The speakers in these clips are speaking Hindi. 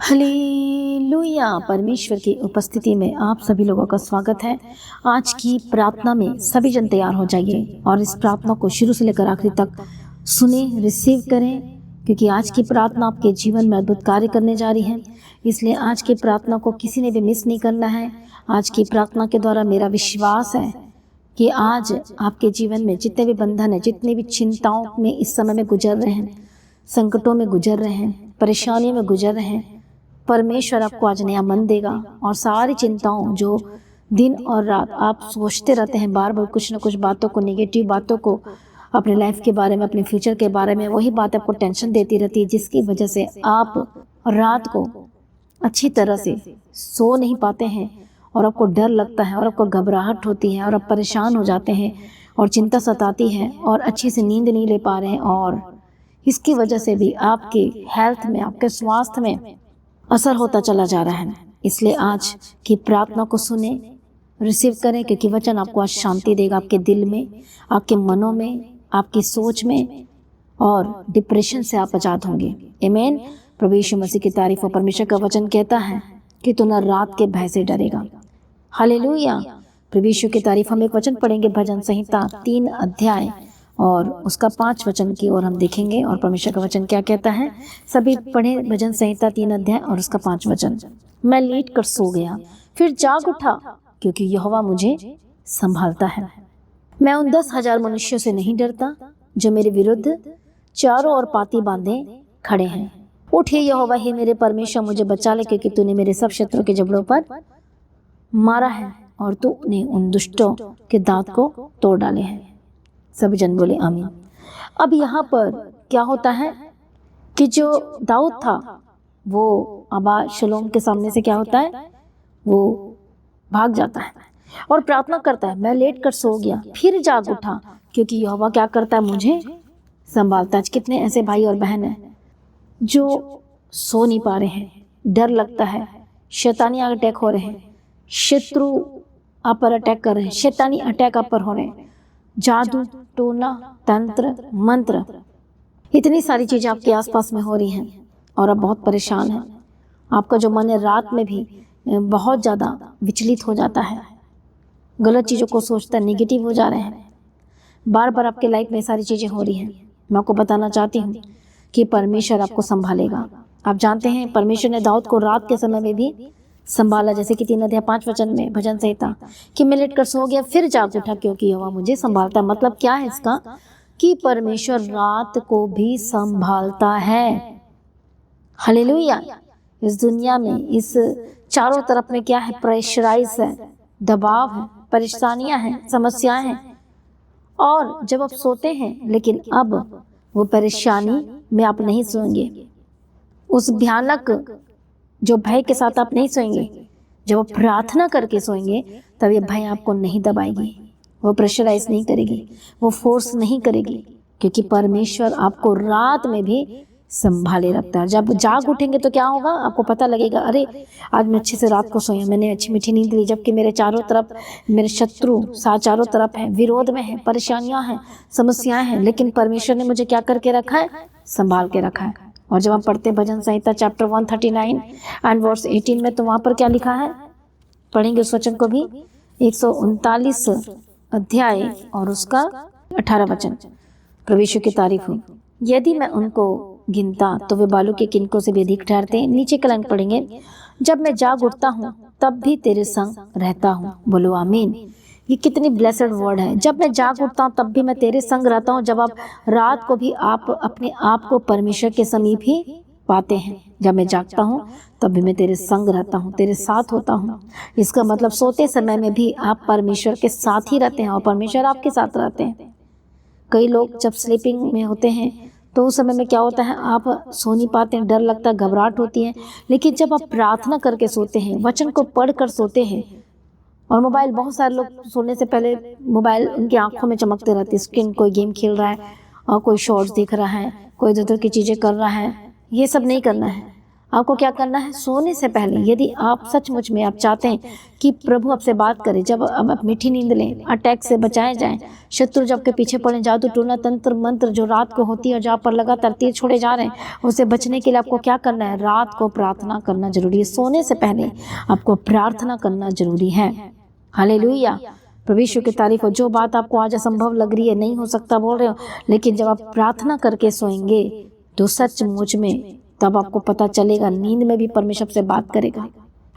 हालेलुया। परमेश्वर की उपस्थिति में आप सभी लोगों का स्वागत है। आज की प्रार्थना में सभी जन तैयार हो जाइए और इस प्रार्थना को शुरू से लेकर आखिरी तक सुने, रिसीव करें, क्योंकि आज की प्रार्थना आपके जीवन में अद्भुत कार्य करने जा रही है। इसलिए आज की प्रार्थना को किसी ने भी मिस नहीं करना है। आज की प्रार्थना के द्वारा मेरा विश्वास है कि आज आपके जीवन में जितने भी बंधन है, जितनी भी चिंताओं में इस समय में गुजर रहे हैं, संकटों में गुजर रहे हैं, परेशानियों में गुजर रहे हैं, परमेश्वर आपको आज नया मन देगा और सारी चिंताओं जो दिन और रात आप सोचते रहते हैं, बार बार कुछ न कुछ बातों को, नेगेटिव बातों को, अपने लाइफ के बारे में, अपने फ्यूचर के बारे में, वही बात आपको टेंशन देती रहती है, जिसकी वजह से आप रात को अच्छी तरह से सो नहीं पाते हैं और आपको डर लगता है और आपको घबराहट होती है और आप परेशान हो जाते हैं और चिंता सताती है और अच्छी से नींद नहीं ले पा रहे हैं और इसकी वजह से भी आपके हेल्थ में, आपके स्वास्थ्य में असर होता चला जा रहा है। इसलिए आज की प्रार्थना को सुने, रिसीव करें, क्योंकि वचन आपको आज शांति देगा आपके दिल में, आपके मनों में, आपकी सोच में, और डिप्रेशन से आप आजाद होंगे। आमीन। प्रभु यीशु मसीह की तारीफ हो। परमेश्वर का वचन कहता है कि तू न रात के भय से डरेगा। हालेलुया। प्रभु यीशु की तारीफ। हम एक वचन पढ़ेंगे, भजन संहिता 3 अध्याय और उसका 5 वचन की ओर हम देखेंगे और परमेश्वर का वचन क्या कहता है। सभी पढ़े भजन संहिता 3 अध्याय और उसका 5 वचन। मैं लेट कर सो गया, फिर जाग उठा, क्योंकि यहोवा मुझे संभालता है। मैं उन 10,000 मनुष्यों से नहीं डरता जो मेरे विरुद्ध चारों ओर पाती बांधे खड़े हैं। उठ हे यहोवा, हे मेरे परमेश्वर, मुझे बचा ले, क्योंकि तूने मेरे सब शत्रुओं के जबड़ों पर मारा है और तूने उन दुष्टों के दांत को तोड़ डाले हैं। सभी जन बोले आमीन। अब यहाँ पर क्या होता है कि जो दाऊद था वो अबशालोम के सामने से क्या होता है, वो भाग जाता है और प्रार्थना करता है, मैं लेट कर सो गया, फिर जाग उठा, क्योंकि यहोवा क्या करता है, मुझे संभालता है। कितने ऐसे भाई और बहन हैं जो सो नहीं पा रहे हैं, डर लगता है, शैतानी अटैक हो रहे हैं, शत्रु आप पर अटैक कर रहे हैं, शैतानी अटैक आप पर हो रहे हैं, जादू टोना तंत्र मंत्र, इतनी सारी चीज़ें आपके आसपास में हो रही हैं और आप बहुत परेशान हैं। आपका जो मन है रात में भी बहुत ज़्यादा विचलित हो जाता है, गलत चीज़ों को सोचता है, नेगेटिव हो जा रहे हैं, बार बार आपके लाइफ में सारी चीज़ें हो रही हैं। मैं आपको बताना चाहती हूँ कि परमेश्वर आपको संभालेगा। आप जानते हैं परमेश्वर ने दाऊद को रात के समय में भी संभाला, जैसे कि 3 अध्याय 5 वचन में भजन संहिता कि मैं लेट कर सो गया, फिर जाग उठा, क्योंकि यहोवा मुझे संभालता है। मतलब क्या है इसका, कि परमेश्वर रात को भी संभालता है। हालेलुया। इस दुनिया में, इस चारों तरफ में क्या है, प्रेशराइज है, दबाव है, परेशानियां हैं, समस्याएं हैं, और जब आप सोते हैं, लेकिन अब वो परेशानी में आप नहीं सोएंगे, उस भयानक जो भय के साथ आप नहीं सोएंगे। जब आप प्रार्थना करके सोएंगे तब ये भय आपको नहीं दबाएगी, वो प्रेशराइज नहीं करेगी, वो फोर्स नहीं करेगी, क्योंकि परमेश्वर आपको रात में भी संभाले रखता है। जब जाग उठेंगे तो क्या होगा, आपको पता लगेगा, अरे आज मैं अच्छे से रात को सोया, मैंने अच्छी मीठी नींद ली, जबकि मेरे चारों तरफ मेरे शत्रु चारों तरफ हैं, विरोध में हैं, परेशानियां हैं, समस्याएं हैं, लेकिन परमेश्वर ने मुझे क्या करके रखा है, संभाल के रखा है। और जब हम पढ़ते हैं भजन संहिता चैप्टर 139 एंड वर्स 18 में, तो वहाँ पर क्या लिखा है, पढ़ेंगे उस वचन को भी, 139 अध्याय और उसका 18 वचन। प्रभु यीशु की तारीफ हो। यदि मैं उनको गिनता तो वे बालू के किनकों से भी अधिक ठहरते हैं। नीचे का लाइन पढ़ेंगे, जब मैं जाग उठता हूँ तब भी तेरे संग रहता हूँ। बोलो आमीन। ये कितनी ब्लेसड वर्ड है, जब मैं जाग उठता हूँ तब भी मैं तेरे संग रहता हूँ। जब आप रात को भी आप अपने आप को परमेश्वर के समीप ही पाते हैं। जब मैं जागता हूँ तब भी मैं तेरे संग रहता हूँ, तेरे साथ होता हूँ। इसका मतलब सोते समय में भी आप परमेश्वर के साथ ही रहते हैं और परमेश्वर आपके साथ रहते हैं। कई लोग जब स्लीपिंग में होते हैं तो उस समय में क्या होता है, आप सो नहीं पाते हैं, डर लगता है, घबराहट होती है, लेकिन जब आप प्रार्थना करके सोते हैं, वचन को पढ़ कर सोते हैं, और मोबाइल, बहुत सारे लोग सोने से पहले मोबाइल उनकी आंखों में चमकते रहती है, स्क्रीन, कोई गेम खेल रहा है और कोई शॉर्ट्स देख रहा है, कोई इधर उधर की चीज़ें कर रहा है। ये सब नहीं करना है। आपको क्या करना है, सोने से पहले यदि आप सचमुच में आप चाहते हैं कि प्रभु आपसे बात करे, जब आप मीठी नींद लें, अटैक से बचाए जाएं, शत्रु जब के पीछे पड़े, जादू टोना तंत्र मंत्र जो रात को होती है और जहाँ पर लगातार तीर छोड़े जा रहे हैं, उससे बचने के लिए आपको क्या करना है, रात को प्रार्थना करना जरूरी है। सोने से पहले आपको प्रार्थना करना जरूरी है। हालेलुया, प्रभु यीशु की तारीफ हो। जो बात आपको आज असंभव लग रही है, नहीं हो सकता बोल रहे हो, लेकिन जब आप प्रार्थना करके सोएंगे तो सचमुच में तब आपको पता चलेगा, नींद में भी परमेश्वर से बात करेगा,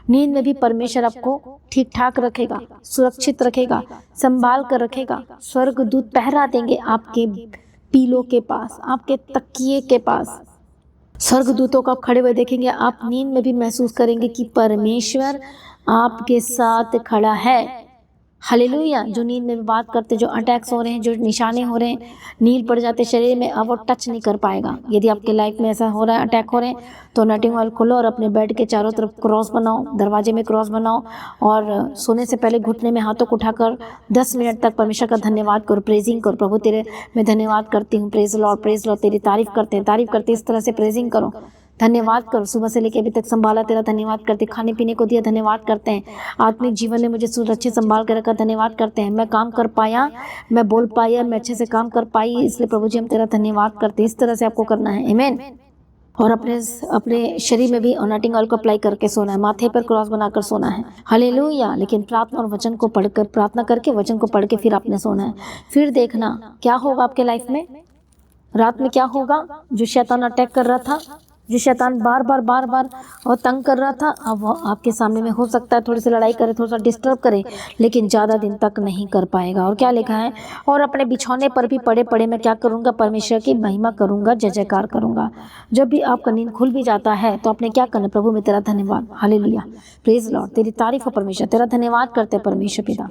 नींद में भी परमेश्वर आपको ठीक ठाक रखेगा, सुरक्षित रखेगा, संभाल कर रखेगा। स्वर्गदूत पहरा देंगे आपके पीलो के पास, आपके तकिए के पास स्वर्गदूतों को आप खड़े हुए देखेंगे। आप नींद में भी महसूस करेंगे कि परमेश्वर आपके साथ खड़ा है। हालेलुया, जो नींद में बात करते, जो अटैक्स हो रहे हैं, जो निशाने हो रहे हैं, नील पड़ जाते शरीर में, अब वो टच नहीं कर पाएगा। यदि आपके लाइफ में ऐसा हो रहा है, अटैक हो रहे हैं, तो नटिंग ऑयल खोलो और अपने बेड के चारों तरफ क्रॉस बनाओ, दरवाजे में क्रॉस बनाओ और सोने से पहले घुटने में हाथों को उठाकर 10 मिनट तक परमेश्वर का धन्यवाद करो, प्रेजिंग करो। प्रभु तेरे मैं धन्यवाद करती हूँ, प्रेज लॉर्ड, तेरी तारीफ करते हैं, इस तरह से प्रेजिंग करो, धन्यवाद करो। सुबह से लेकर अभी तक संभाला, तेरा धन्यवाद करते, खाने पीने को दिया, धन्यवाद करते हैं। आत्मिक जीवन में मुझे सुरक्षित संभाल कर रखा, धन्यवाद करते हैं। मैं काम कर पाया, मैं बोल पाया, मैं अच्छे से काम कर पाई, इसलिए प्रभु जी हम तेरा धन्यवाद करते हैं। इस तरह से आपको करना है, आमीन। और अपने शरीर में भी अनॉइंटिंग ऑयल को अप्लाई करके सोना है, माथे पर क्रॉस बनाकर सोना है। हालेलुया, लेकिन प्रार्थना और वचन को पढ़कर, प्रार्थना करके वचन को पढ़ के फिर आपने सोना है। फिर देखना क्या होगा आपके लाइफ में, रात में क्या होगा। जो शैतान अटैक कर रहा था, जो शैतान बार बार और तंग कर रहा था, अब वो आपके सामने में हो सकता है थोड़ी सी लड़ाई करे, थोड़ा सा डिस्टर्ब करे, लेकिन ज़्यादा दिन तक नहीं कर पाएगा। और क्या लिखा है, और अपने बिछौने पर भी पड़े पड़े मैं क्या करूँगा, परमेश्वर की महिमा करूँगा, जय जयकार करूँगा। जब भी आपका नींद खुल भी जाता है तो आपने क्या करना, प्रभु मैं तेरा धन्यवाद, हालेलुया, प्रेज लॉर्ड, तेरी तारीफ हो परमेश्वर, तेरा धन्यवाद करते हैं परमेश्वर पिता,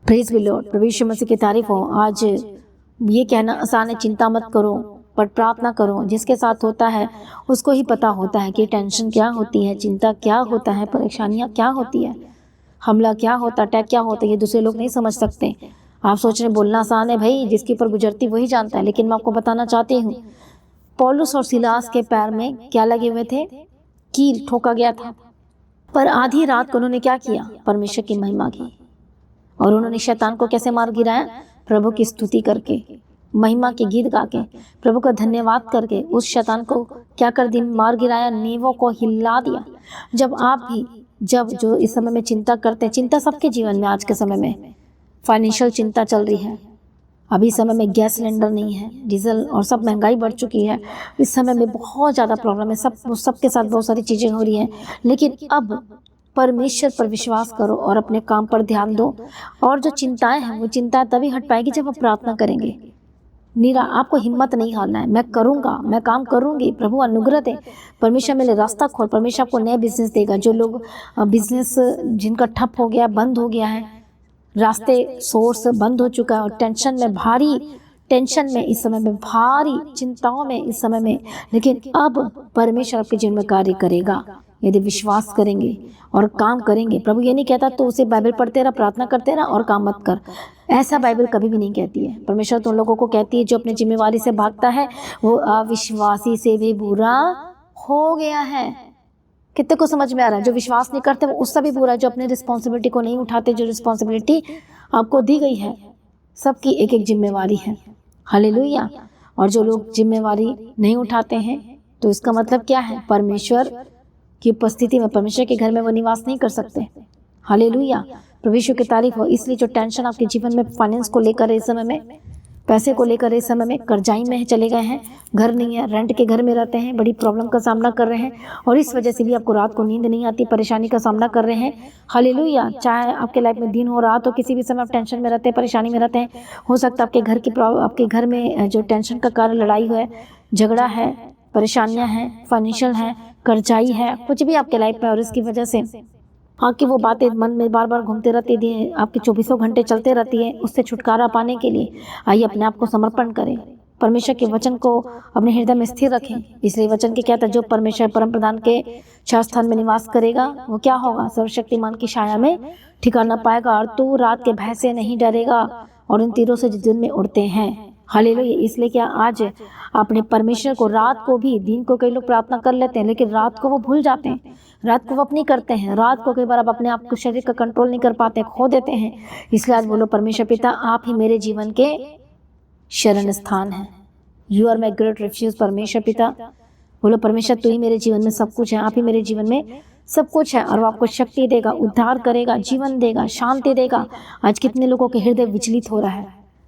प्रेज बी लॉर्ड, प्रभु यीशु मसीह की तारीफ हो। आज ये कहना आसान है, चिंता मत करो, पर प्रार्थना करो। जिसके साथ होता है उसको ही पता होता है कि टेंशन क्या होती है, चिंता क्या होता है, परेशानियां क्या होती है, हमला क्या होता है, अटैक क्या होता है, ये दूसरे लोग नहीं समझ सकते। आप सोच रहे बोलना आसान है, भाई जिसके ऊपर गुजरती वही जानता है, लेकिन मैं आपको बताना चाहती हूँ, पौलुस और सिलास के पैर में क्या लगे हुए थे, कील ठोका गया था, पर आधी रात को उन्होंने क्या किया, परमेश्वर की महिमा की, और उन्होंने शैतान को कैसे मार गिराया, प्रभु की स्तुति करके, महिमा के गीत गा के, प्रभु का धन्यवाद करके उस शैतान को क्या कर दी, मार गिराया, नींवों को हिला दिया। जब आप भी, जब जो इस समय में चिंता करते हैं, चिंता सबके जीवन में आज के समय में फाइनेंशियल चिंता चल रही है, अभी समय में गैस सिलेंडर नहीं है, डीजल और सब महंगाई बढ़ चुकी है, इस समय में बहुत ज़्यादा प्रॉब्लम है, सबके साथ बहुत सारी चीज़ें हो रही हैं, लेकिन अब परमेश्वर पर विश्वास करो और अपने काम पर ध्यान दो। और जो चिंताएं हैं वो चिंताएं तभी हट पाएगी जब आप प्रार्थना करेंगे। नीरा, आपको हिम्मत नहीं हारना है, मैं करूँगा, मैं काम करूँगी, प्रभु अनुग्रह दे, परमेश्वर मेरे रास्ता खोल, परमेश्वर आपको नए बिजनेस देगा। जो लोग बिजनेस जिनका ठप हो गया, बंद हो गया है, रास्ते सोर्स बंद हो चुका है, और टेंशन में, भारी टेंशन में इस समय में, भारी चिंताओं में इस समय में, लेकिन अब परमेश्वर आपके जीवन में कार्य करेगा यदि विश्वास करेंगे और काम करेंगे। प्रभु ये नहीं कहता तो उसे बाइबल पढ़ते रहा, प्रार्थना करते रहा और काम मत कर, ऐसा बाइबल कभी भी नहीं कहती है। परमेश्वर तो उन लोगों को कहती है जो अपनी जिम्मेवारी से भागता है वो अविश्वासी से भी बुरा हो गया है। कितने को समझ में आ रहा है? जो विश्वास नहीं करते वो उससे भी बुरा है, जो अपनी रिस्पॉन्सिबिलिटी को नहीं उठाते। जो रिस्पॉन्सिबिलिटी आपको दी गई है, सबकी एक एक जिम्मेवारी है, हालेलुया। और जो लोग जिम्मेवारी नहीं उठाते हैं तो इसका मतलब क्या है, परमेश्वर की उपस्थिति में, परमेश्वर के घर में वो निवास नहीं कर सकते। हालेलुया, प्रभु यीशु की तारीफ हो। इसलिए जो टेंशन आपके जीवन में फाइनेंस को लेकर इस समय में, पैसे को लेकर इस समय में कर्जाई में चले गए हैं, घर नहीं है, रेंट के घर में रहते हैं, बड़ी प्रॉब्लम का सामना कर रहे हैं और इस वजह से भी आपको रात को नींद नहीं आती, परेशानी का सामना कर रहे हैं। हालेलुया, चाहे आपके लाइफ में दिन हो रात हो, किसी भी समय आप टेंशन में रहते हैं, परेशानी में रहते हैं। हो सकता है आपके घर में जो टेंशन का कारण लड़ाई है, झगड़ा है, परेशानियाँ हैं, फाइनेंशियल है, कर्जाई है, कुछ भी आपके लाइफ में, और इसकी वजह से कि वो बातें मन में बार बार घूमते रहती है, आपके 24 घंटे चलते रहती है। उससे छुटकारा पाने के लिए आइए अपने आप को समर्पण करें, परमेश्वर के वचन को अपने हृदय में स्थिर रखें। इसलिए वचन के क्या था, जो परमेश्वर परम प्रधान के छाया में निवास करेगा वो क्या होगा, सर्वशक्तिमान की छाया में ठिकाना पाएगा। और तू रात के भय से नहीं डरेगा और उन तीरों से जो दिन में उड़ते हैं। हालेलुया। इसलिए क्या आज अपने परमेश्वर को रात को भी, दिन को कई लोग प्रार्थना कर लेते हैं लेकिन रात को वो भूल जाते हैं, रात को वो अपनी करते हैं, रात को कई बार आप अपने आप को शरीर का कंट्रोल नहीं कर पाते, खो देते हैं। इसलिए आज बोलो परमेश्वर पिता आप ही मेरे जीवन के शरण स्थान है। You are my great refuge. परमेश्वर पिता बोलो परमेश्वर तू ही मेरे जीवन में सब कुछ है, आप ही मेरे जीवन में सब कुछ है और वो आपको शक्ति देगा, उद्धार करेगा, जीवन देगा, शांति देगा। आज कितने लोगों के हृदय विचलित हो रहा है,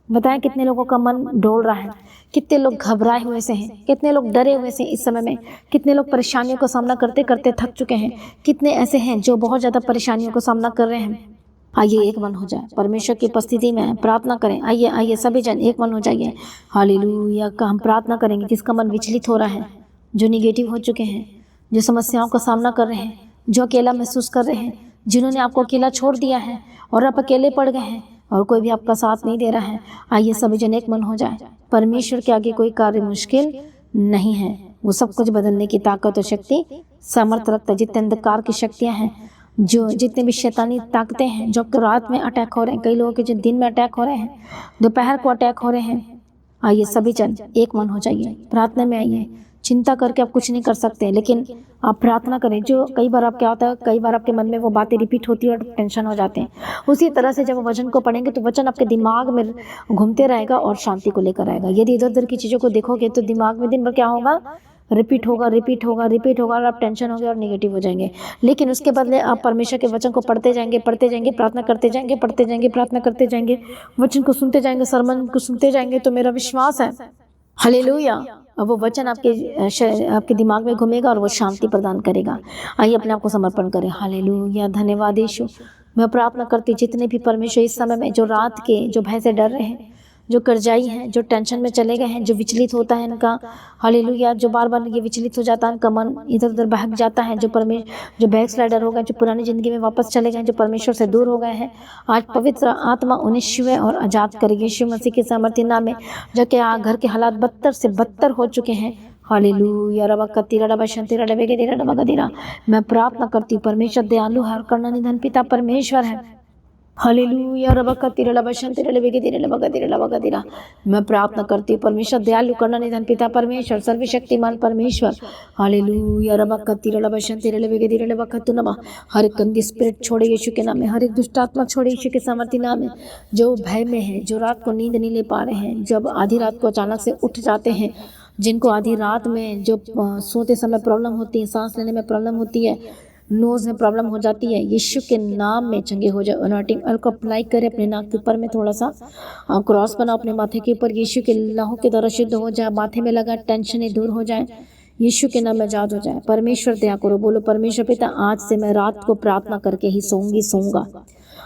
बताएं कितने लोगों का मन डोल रहा है, कितने लोग घबराए हुए से हैं, कितने लोग डरे हुए से इस समय में, कितने लोग परेशानियों का सामना करते करते थक चुके हैं, कितने ऐसे हैं जो बहुत ज़्यादा परेशानियों का सामना कर रहे हैं। आइए एक मन हो जाए, परमेश्वर की उपस्थिति में प्रार्थना करें। आइए आइए सभी जन एक मन हो जाइए। हालेलुया का हम प्रार्थना करेंगे। जिसका मन विचलित हो रहा है, जो निगेटिव हो चुके हैं, जो समस्याओं का सामना कर रहे हैं, जो अकेला महसूस कर रहे हैं, जिन्होंने आपको अकेला छोड़ दिया है और आप अकेले पड़ गए हैं और कोई भी आपका साथ नहीं दे रहा है, आइए सभी जन एक मन हो जाए। परमेश्वर के आगे कोई कार्य मुश्किल नहीं है। वो सब कुछ बदलने की ताकत और शक्ति सामर्थ्य रखता है। जितने अंधकार की शक्तियां हैं, जो जितने भी शैतानी ताकतें हैं, जो आपको रात में अटैक हो रहे हैं, कई लोगों के जो दिन में अटैक हो रहे हैं, दोपहर को अटैक हो रहे हैं, आइए सभी जन एक मन हो जाइए, प्रार्थना में आइए। चिंता करके आप कुछ नहीं कर सकते, लेकिन आप प्रार्थना करें। जो कई बार आप क्या होता है, कई बार आपके मन में वो बातें रिपीट होती है और टेंशन हो जाते हैं। उसी तरह से जब वचन को पढ़ेंगे तो वचन आपके दिमाग में घूमते रहेगा और शांति को लेकर आएगा। यदि इधर उधर की चीज़ों को देखोगे तो दिमाग में दिन भर क्या होगा, रिपीट होगा, रिपीट होगा, रिपीट होगा और आप टेंशन हो गए और नेगेटिव हो जाएंगे। लेकिन उसके बदले आप परमेश्वर के वचन को पढ़ते जाएंगे, पढ़ते जाएंगे, प्रार्थना करते जाएंगे, पढ़ते जाएंगे, प्रार्थना करते जाएंगे, वचन को सुनते जाएंगे, सरमन को सुनते जाएंगे, तो मेरा विश्वास है हालेलुया अब वो वचन आपके दिमाग में घूमेगा और वो शांति प्रदान करेगा। आइए अपने आप को समर्पण करें। हालेलुया, धन्यवाद यीशु। मैं प्रार्थना करती जितने भी परमेश्वर इस समय में जो रात के जो भय से डर रहे हैं, जो कर्जाई हैं, जो टेंशन में चले गए हैं, जो विचलित होता है इनका, हालेलुया, जो बार बार ये विचलित हो जाता है, इनका मन इधर उधर बहक जाता है, जो बैक स्लाइडर हो गए, जो पुरानी ज़िंदगी में वापस चले गए, जो परमेश्वर से दूर हो गए हैं, आज पवित्र आत्मा उन्हें छुए और आज़ाद करेगी यीशु मसीह के सामर्थ्य नाम में। जो कि घर के हालात बदतर से बदतर हो चुके हैं, हालेलुया, रबा कतीरा रबा शंतीरा रबे के रबा गदीरा। मैं प्रार्थना करती हूँ परमेश्वर दयालु है और करुणा निधन पिता परमेश्वर है। हालेलुया, रबा कतीरा रबा शंतीरा रबे के रबा गदीरा। मैं प्रार्थना करती हूँ परमेश्वर दयालु करुणा निधन पिता परमेश्वर सर्वशक्तिमान परमेश्वर। हालेलुया, रबा कतीरा रबा शंतीरा रबे के रबा खतुनमा। हर एक गंदी स्पिरिट छोड़े यीशु के नाम में, हर एक दुष्ट आत्मा छोड़े यीशु के सामर्थ्य नाम में। जो भय में है, जो रात को नींद नहीं ले पा रहे हैं, जब आधी रात को अचानक से उठ जाते हैं, जिनको आधी रात में जो सोते समय प्रॉब्लम होती है, सांस लेने में प्रॉब्लम होती है, नोज में प्रॉब्लम हो जाती है, यीशु के नाम में चंगे हो जाए। अनॉइंटिंग ऑयल को अप्लाई करें अपने नाक के ऊपर में, थोड़ा सा क्रॉस बनाओ अपने माथे के ऊपर, यीशु के लहू के द्वारा शुद्ध हो जाए, माथे में लगा टेंशन दूर हो जाए, यीशु के नाम में आजाद हो जाए। परमेश्वर दया करो, बोलो परमेश्वर पिता आज से मैं रात को प्रार्थना करके ही सोऊंगा।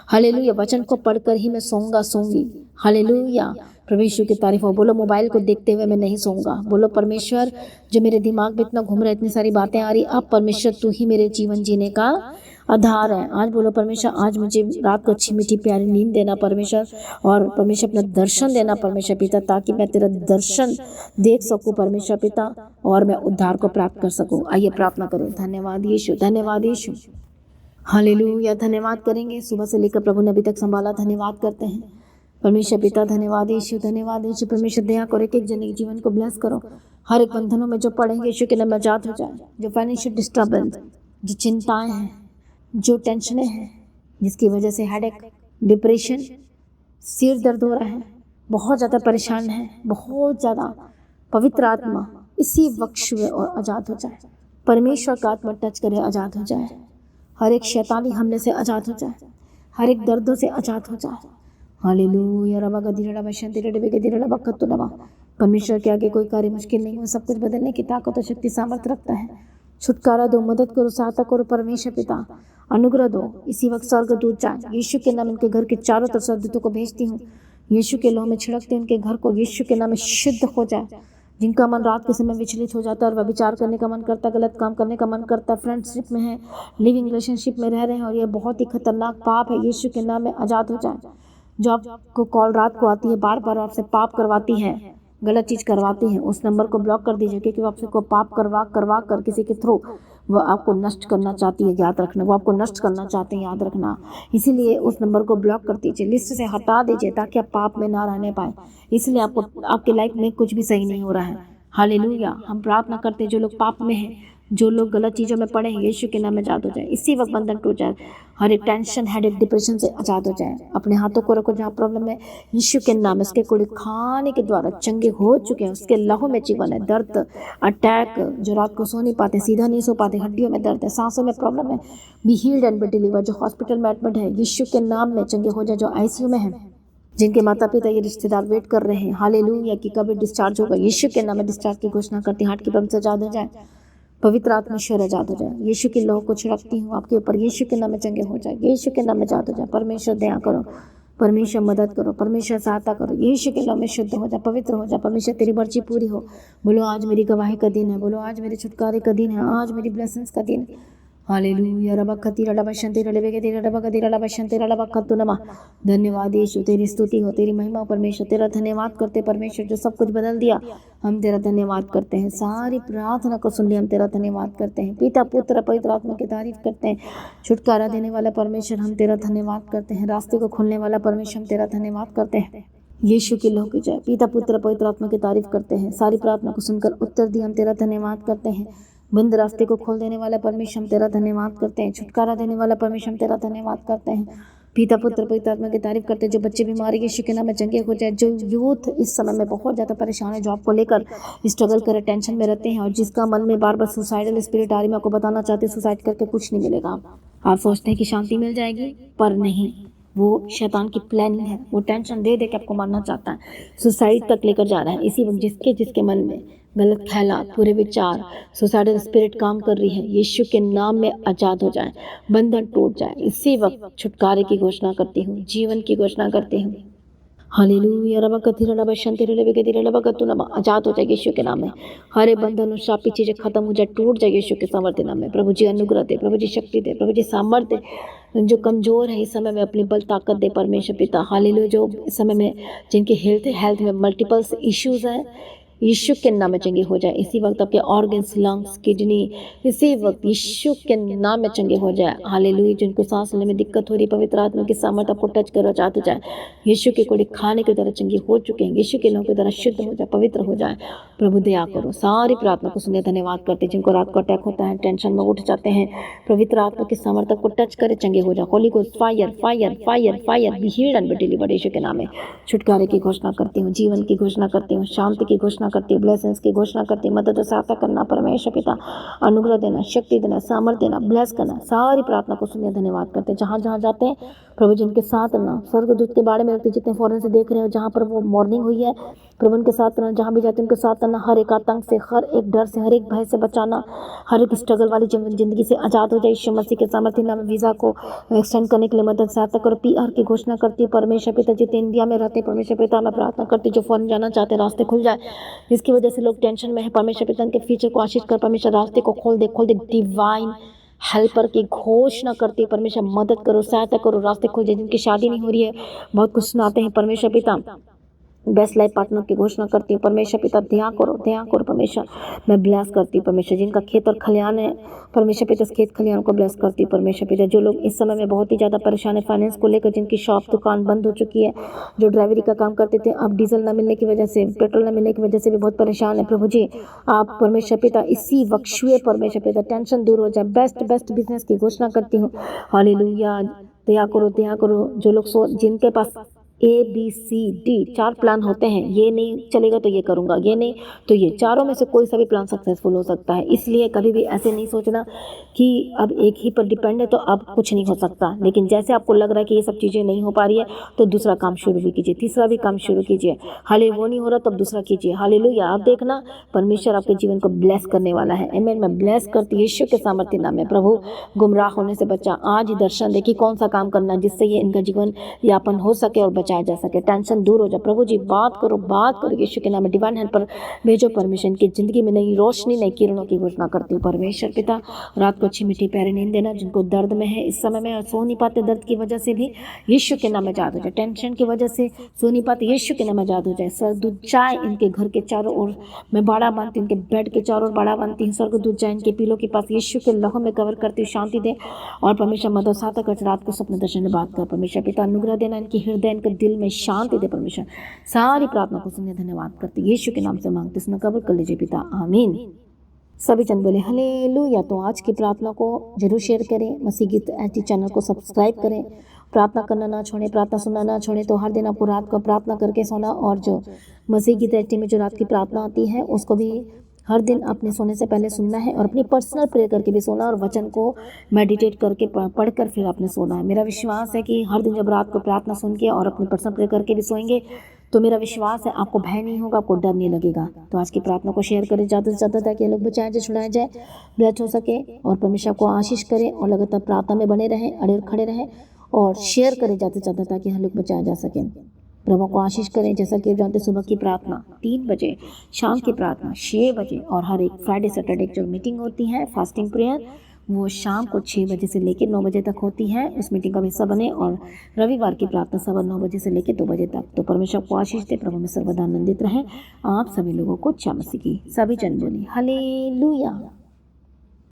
हालेलुया, वचन को पढ़कर ही मैं सोऊंगी। हालेलुया, परमेश्वर की तारीफ हो। बोलो मोबाइल को देखते हुए मैं नहीं सोऊंगा। बोलो परमेश्वर जो मेरे दिमाग में इतना घूम रहा है, इतनी सारी बातें आ रही, अब परमेश्वर तू ही मेरे जीवन जीने का आधार है। आज बोलो परमेश्वर आज मुझे रात को अच्छी मीठी प्यारी नींद देना परमेश्वर, और परमेश्वर अपना दर्शन देना परमेश्वर पिता, ताकि मैं तेरा दर्शन देख सकूं परमेश्वर पिता और मैं उद्धार को प्राप्त कर सकूं। आइए प्रार्थना करें। धन्यवाद यीशु, धन्यवाद यीशु। हालेलुया, धन्यवाद करेंगे। सुबह से लेकर प्रभु ने अभी तक संभाला, धन्यवाद करते हैं परमेश्वर पिता। धन्यवाद यीशु, धन्यवाद यीशु। परमेश्वर दया करो, एक एक जन के जीवन को ब्लेस करो। हर एक बंधनों में जो पड़ेंगे यीशु के नाम में आजाद हो जाए। जो फाइनेंशियल डिस्टर्बेंस, जो चिंताएं हैं, जो टेंशनें हैं, जिसकी वजह से हेडेक, डिप्रेशन, सिर दर्द हो रहा है, बहुत ज़्यादा परेशान है, बहुत ज़्यादा, पवित्र आत्मा इसी वक्त छुए और आज़ाद हो जाए। परमेश्वर का आत्मा टच करे, आज़ाद हो जाए। हर एक शैतानी हमले से आज़ाद हो जाए, हर एक दर्दों से आज़ाद हो जाए। हालेलुया, रबा गदीरा रबा शंतीरा रबे के रबा खतुनमा। परमेश्वर के आगे कोई कार्य मुश्किल नहीं है, सब कुछ बदलने की ताकत और शक्ति सामर्थ्य रखता है। छुटकारा दो, मदद करो, सहायता करो परमेश्वर पिता, अनुग्रह दो। इसी वक्त स्वर्ग दूत जाए, यीशु के नाम इनके घर के चारों तरफ स्वर्गदूतों को भेजती हूँ, यीशु के लहू में छिड़कते उनके घर को यीशु के नाम में शुद्ध हो जाए। जिनका मन रात के समय विचलित हो जाता है और वह विचार करने का मन करता, गलत काम करने का मन करता, फ्रेंडशिप में है, लिविंग रिलेशनशिप में रह रहे हैं और ये बहुत ही खतरनाक पाप है, यीशु के नाम में आज़ाद हो जाए। जो आपको कॉल रात को आती है, बार बार आपसे पाप करवाती है, गलत चीज़ करवाती है, उस नंबर को ब्लॉक कर दीजिए, क्योंकि आपसे को पाप करवा कर किसी के थ्रू वो आपको नष्ट करना चाहती है, याद रखना। वो आपको नष्ट करना चाहते हैं, याद रखना। इसीलिए उस नंबर को ब्लॉक कर दीजिए, लिस्ट से हटा दीजिए, ताकि आप पाप में ना रहने पाए। इसलिए आपको आपकी लाइफ में कुछ भी सही नहीं हो रहा है। हालेलुया। हम प्रार्थना करते हैं जो लोग पाप में हैं, जो लोग गलत चीज़ों में पड़े हैं, यीशु के नाम में आज़ाद हो जाए। इसी वक्त बंधन टूट जाए, हर एक टेंशन, हेडेक, डिप्रेशन से आज़ाद हो जाए। अपने हाथों को रखो जहाँ प्रॉब्लम है, यीशु के नाम में। उसके कोड़े खाने के द्वारा चंगे हो चुके हैं, उसके लहू में जीवन है। दर्द, अटैक, जो रात को सो नहीं पाते, सीधा नहीं सो पाते, हड्डियों में दर्द है, सांसों में प्रॉब्लम है, B healed and B deliver. जो हॉस्पिटल में एडमिट है, यीशु के नाम में चंगे हो जाए। जो आईसीयू में है, जिनके माता पिता ये रिश्तेदार वेट कर रहे हैं, हालेलुया, कि कब डिस्चार्ज होगा, यीशु के नाम में डिस्चार्ज की घोषणा करती। हार्ट की प्रॉब्लम से आज़ाद हो जाए, पवित्र आत्मा ईश्वर आज़ाद हो जाए। यीशु की लहू को छिड़कती हूँ आपके ऊपर, यीशु के नाम में चंगे हो जाए, यीशु के नाम में आज़ाद हो जाए। परमेश्वर दया करो, परमेश्वर मदद करो, परमेश्वर सहायता करो। यीशु के नाम में शुद्ध हो जाए, पवित्र हो जाए। परमेश्वर तेरी मर्जी पूरी हो। बोलो आज मेरी गवाही का दिन है, बोलो आज मेरे छुटकारे का दिन है, आज मेरी ब्लेसिंग्स का दिन है। हालेलुया। रबकती रडबशंती रडबेगती रडबगती रडबशंती रडबकतु नमः। धन्यवाद यीशु, तेरी स्तुति हो, तेरी महिमा हो परमेश्वर। तेरा धन्यवाद करते परमेश्वर, जो सब कुछ बदल दिया। हम तेरा धन्यवाद करते हैं, सारी प्रार्थना को सुन लिया, हम तेरा धन्यवाद करते हैं। पिता पुत्र पवित्र आत्मा की तारीफ करते हैं। छुटकारा देने वाला परमेश्वर, हम तेरा धन्यवाद करते हैं। रास्ते को खोलने वाला परमेश्वर, हम तेरा धन्यवाद करते हैं। यीशु की लहू की जय। पिता पुत्र पवित्र आत्मा की तारीफ करते हैं। सारी प्रार्थना को सुनकर उत्तर दिया, हम तेरा धन्यवाद करते हैं। बंद रास्ते को खोल देने वाला परमेश्वर, हम तेरा धन्यवाद करते हैं। छुटकारा देने वाला परमेश्वर, हम तेरा धन्यवाद करते हैं। पिता पुत्र पवित्र आत्मा की तारीफ करते हैं। जो बच्चे बीमार है, यीशु के नाम में चंगे हो जाए। जो यूथ इस समय में बहुत ज़्यादा परेशान है, जॉब को लेकर स्ट्रगल करे, टेंशन में रहते हैं, और जिसका मन में बार बार सुसाइडल स्पिरिट आ रही, मैं आपको बताना चाहती हूँ, सुसाइड करके कुछ नहीं मिलेगा। आप सोचते हैं कि शांति मिल जाएगी, पर नहीं, वो शैतान की प्लानिंग है। वो टेंशन दे दे के आपको मारना चाहता है, सुसाइड तक लेकर जा रहा है। इसी वक्त जिसके मन में गलत ख्यालात, बुरे विचार, सुसाइडल स्पिरिट काम कर रही है, यीशु के नाम में आज़ाद हो जाए, बंधन टूट जाए। इसी वक्त छुटकारे की घोषणा करती हूँ, जीवन की घोषणा करती हूँ। हालेलुया। रबकती रडबशंती रडबेगती रडबकतु नमः। आज़ाद हो जाए यीशु के नाम में। हर एक बंधन और श्रापित चीज़ें खत्म हो जाए, टूट जाए यीशु के सामर्थ्य नाम में। प्रभु जी अनुग्रह दे, प्रभु जी शक्ति दे, प्रभु जी सामर्थ्य। जो कमज़ोर है इस समय में अपनी बल ताकत दे परमेश्वर पिता। हालेलुया। जो इस समय में जिनके हेल्थ में मल्टीपल्स इश्यूज़ हैं, यीशु के नाम में चंगे हो जाए। इसी वक्त आपके ऑर्गन्स, लंग्स, किडनी, इसी वक्त यीशु के नाम में चंगे हो जाए। हालेलुया। जिनको सांस लेने में दिक्कत हो रही, पवित्र आत्मा की सामर्थ आपको टच कर आज़ाद हो जाए। यीशु के कोड़े खाने के द्वारा चंगे हो चुके हैं, यीशु के नाम के द्वारा शुद्ध हो जाए, पवित्र हो जाए। प्रभु दया करो। सारी प्रार्थना को सुने, धन्यवाद करते। जिनको रात को अटैक होता है, टेंशन में उठ जाते हैं, पवित्र आत्मा की सामर्थ को टच करे, चंगे हो जाए। Holy ghost fire fire fire fire, be healed and be delivered. यीशु के नाम में छुटकारे की घोषणा करती हूँ, जीवन की घोषणा करती हूँ, शांति की घोषणा करती हूँ, ब्लेसिंग्स की घोषणा करती हूँ। मदद और सहायता करना परमेश्वर पिता, अनुग्रह देना, शक्ति देना, सामर्थ्य देना, ब्लेस करना। सारी प्रार्थना को सुनिए, धन्यवाद करते हैं। जहाँ जहाँ जाते हैं प्रभु जिनके साथ ना, स्वर्गदूत के बारे में रखते, जितने फॉरेन से देख रहे हो, जहाँ पर वो मॉर्निंग हुई है, प्रभु उनके साथ रहना। जहाँ भी जाते हैं उनके साथ रहना। हर एक आतंक से, हर एक डर से, हर एक भय से बचाना, हर एक स्ट्रगल वाली जिंदगी से आज़ाद हो जाए। यीशु मसीह के सामर्थ्य नाम में वीज़ा को एक्सटेंड करने के लिए मदद सहायता करो। PR की घोषणा करती है परमेश्वर पिता। जितने इंडिया में रहते हैं परमेश्वर पिता, मैं प्रार्थना करती, जो फॉरेन जाना चाहते हैं रास्ते खुल जाए। इसकी वजह से लोग टेंशन में है, परमेश्वर पिता उनके फ्यूचर को आशीष कर, परमेश्वर रास्ते को खोल दे। डिवाइन हेल्पर की घोषणा करती है परमेश्वर, मदद करो, सहायता करो, रास्ते खोल जाए। जिनकी शादी नहीं हो रही है, बहुत कुछ सुनाते हैं परमेश्वर पिता, बेस्ट लाइफ पार्टनर की घोषणा करती हूँ परमेश्वर पिता। दया करो परमेश्वर। मैं ब्लेस करती हूँ परमेश्वर। जिनका खेत और खलियान है परमेश्वर पिता, खेत खलियान को ब्लेस करती हूँ परमेश्वर पिता। जो लोग इस समय में बहुत ही ज़्यादा परेशान है फाइनेंस को लेकर, जिनकी शॉप दुकान बंद हो चुकी है, जो ड्राइवरी का काम करते थे, अब डीजल न मिलने की वजह से, पेट्रोल न मिलने की वजह से भी बहुत परेशान है, प्रभु जी आप परमेश्वर पिता इसी वक्त छुए परमेश्वर पिता, टेंशन दूर हो जाए। बेस्ट बिजनेस की घोषणा करती हूँ। हालेलुया। दया करो। जो लोग जिनके पास ABCD 4 प्लान होते हैं, ये नहीं चलेगा तो ये करूँगा, ये नहीं तो ये, चारों में से कोई सा भी प्लान सक्सेसफुल हो सकता है। इसलिए कभी भी ऐसे नहीं सोचना कि अब एक ही पर डिपेंड है तो अब कुछ नहीं हो सकता। लेकिन जैसे आपको लग रहा है कि ये सब चीज़ें नहीं हो पा रही है, तो दूसरा काम शुरू भी कीजिए, तीसरा भी काम शुरू कीजिए। हाले वो नहीं हो रहा तब दूसरा कीजिए। हालेलुया। आप देखना परमेश्वर आपके जीवन को ब्लेस करने वाला है। आमीन। मैं ब्लेस करती हूँ यीशु के सामर्थ्य नाम में। प्रभु गुमराह होने से बचा, आज ही दर्शन दे कि कौन सा काम करना जिससे ये इनका जीवन यापन हो सके और बचा बचाया जा सके। टेंशन दूर हो जाए। प्रभु जी बात करो यीशु के नाम में। डिवाइन हेल्प पर भेजो परमेश्वर की ज़िंदगी में नई रोशनी, नई किरणों की घोषणा करती हूँ परमेश्वर पिता। रात को अच्छी मीठी प्यारी नींद देना। जिनको दर्द में है इस समय में और सो नहीं पाते दर्द की वजह से भी, यीशु के नाम में आज़ाद हो जाए। टेंशन की वजह से सो नहीं पाते, यीशु के नाम में आज़ाद हो जाए। स्वर्गदूत जाए इनके घर के चारों ओर, मैं बाड़ा बांधती हूँ, इनके बेड के चारों ओर बाड़ा बांधती हूँ। स्वर्गदूत जाए इनके पीलों के पास, यीशु के लहू में कवर करती हूँ, शांति दे। और परमेश्वर मदद साता कर रात को सपने दर्शन में बात कर परमेश्वर पिता। अनुग्रह देना इनके हृदय, इनके दिल में शांति दे परमेश्वर। सारी प्रार्थना को सुनने धन्यवाद करती यीशु के नाम से मांगते, इसमें कबूल कर लीजिए पिता, आमीन। सभी जन बोले हालेलुया। तो आज की प्रार्थना को जरूर शेयर करें। मसीह गीत एचडी चैनल को सब्सक्राइब करें। प्रार्थना करना ना छोड़ें, प्रार्थना सुनना ना छोड़ें। तो हर दिन आपको रात को प्रार्थना करके सोना, और जो मसीह गीत एचडी में जो रात की प्रार्थना आती है उसको भी हर दिन अपने सोने से पहले सुनना है, और अपनी पर्सनल प्रेयर करके भी सोना, और वचन को मेडिटेट करके पढ़कर फिर आपने सोना है। मेरा विश्वास है कि हर दिन जब रात को प्रार्थना सुन के और अपनी पर्सनल प्रेयर करके भी सोएंगे तो मेरा विश्वास है आपको भय नहीं होगा, आपको डर नहीं लगेगा। तो आज की प्रार्थना को शेयर करें ज़्यादा से ज़्यादा, ताकि लोग बचाए जाए, छुड़ाया जाए, ब्लेस्ड हो सके। और परमेश्वर को आशीष करें और लगातार प्रार्थना में बने रहें, अड़े खड़े रहें, और शेयर करें ज़्यादा से ज़्यादा, ताकि हम लोग बचाया जा सकें। प्रभु को आशीष करें। जैसा कि आप जानते हैं सुबह की प्रार्थना 3 बजे, शाम की प्रार्थना 6 बजे, और हर एक फ्राइडे सैटरडे जो मीटिंग होती है फास्टिंग प्रेयर, वो शाम को 6 बजे से लेकर 9 बजे तक होती है। उस मीटिंग का हिस्सा बने। और रविवार की प्रार्थना सुबह 9 बजे से लेकर 2 बजे तक। तो परमेश्वर को आशीष दे। प्रभु में सर्वदा आनंदित रहें। आप सभी लोगों को जय मसीह की। सभी जन बोली हालेलुया।